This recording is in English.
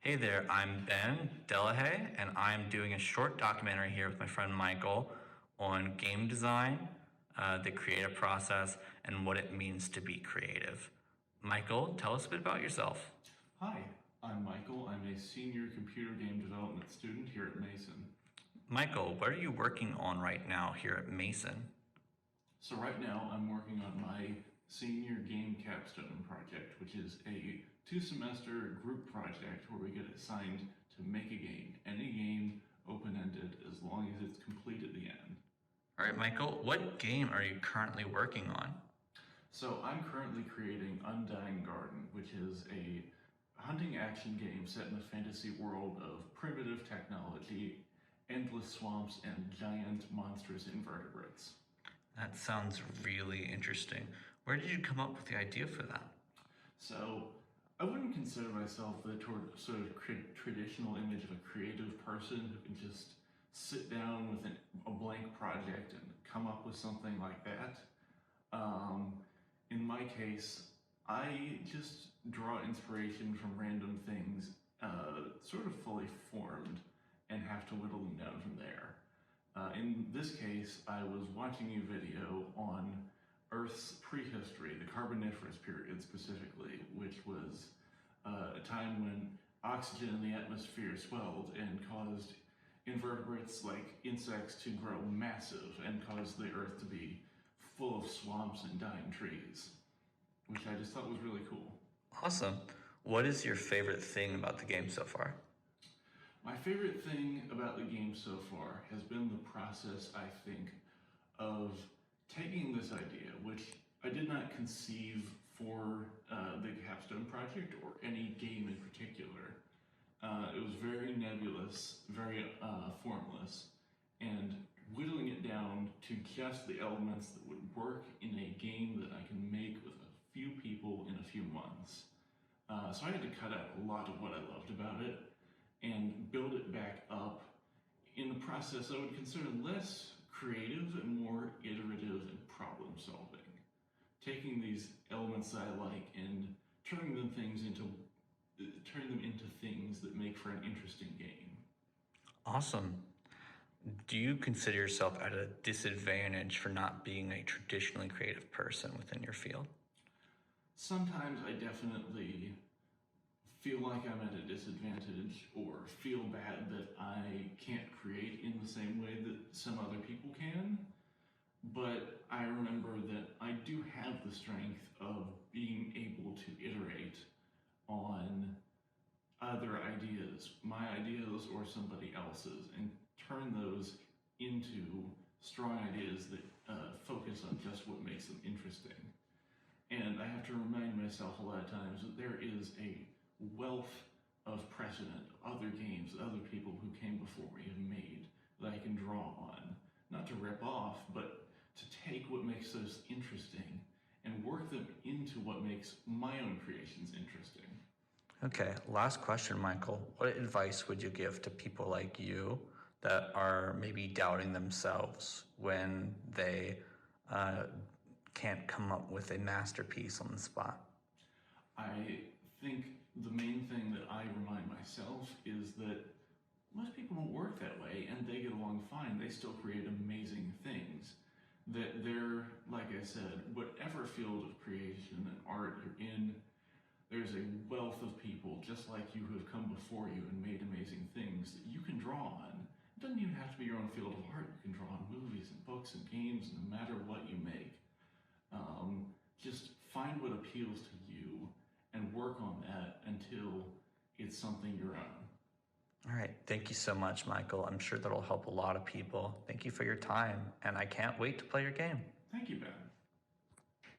Hey there, I'm Ben Delahaye, and I'm doing a short documentary here with my friend Michael on game design, the creative process, and what it means to be creative. Michael, tell us a bit about yourself. Hi, I'm Michael. I'm a senior computer game development student here at Mason. Michael, what are you working on right now here at Mason? So right now I'm working on my senior game capstone project, which is a 2-semester group project where we get assigned to make a game. Any game, open-ended, as long as it's complete at the end. All right, Michael, what game are you currently working on? So I'm currently creating Undying Garden, which is a hunting action game set in the fantasy world of primitive technology, endless swamps, and giant monstrous invertebrates. That sounds really interesting. Where did you come up with the idea for that? So I wouldn't consider myself the sort of traditional image of a creative person who can just sit down with a blank project and come up with something like that. Um, in my case, I just draw inspiration from random things, sort of fully formed, and have to whittle them down from there. In this case, I was watching a video on Earth's prehistory, the Carboniferous period specifically, which was a time when oxygen in the atmosphere swelled and caused invertebrates like insects to grow massive and caused the Earth to be full of swamps and dying trees, which I just thought was really cool. Awesome. What is your favorite thing about the game so far? My favorite thing about the game so far has been the process, I think, of taking this idea, which I did not conceive for the Capstone project or any game in particular. It was very nebulous, very formless, and whittling it down to just the elements that would work in a game that I can make with a few people in a few months. So I had to cut out a lot of what I loved about it and build it back up in the process I would consider less creative and more iterative and problem solving. Taking these elements that I like and turning them into things that make for an interesting game. Awesome. Do you consider yourself at a disadvantage for not being a traditionally creative person within your field? Sometimes I definitely feel like I'm at a disadvantage or feel bad that I can't create in the same way that some other people can. But I remember that I do have the strength of being able to iterate on other ideas, my ideas or somebody else's, and turn those into strong ideas that focus on just what makes them interesting. And I have to remind myself a lot of times that there is a wealth of precedent, other games, other people who came before me have made that I can draw on. Not to rip off, but to take what makes those interesting and work them into what makes my own creations interesting. Okay, last question, Michael. What advice would you give to people like you that are maybe doubting themselves when they uh, can't come up with a masterpiece on the spot? I think the main thing that I remind myself is that most people don't work that way and they get along fine. They still create amazing things. That they're, like I said, whatever field of creation and art you're in, there's a wealth of people just like you who have come before you and made amazing things that you can draw on. It doesn't even have to be your own field of art. You can draw on movies and books and games, no matter what you make. Just find what appeals to you and work on that until it's something your own. All right, thank you so much, Michael. I'm sure that'll help a lot of people. Thank you for your time, and I can't wait to play your game. Thank you, Ben.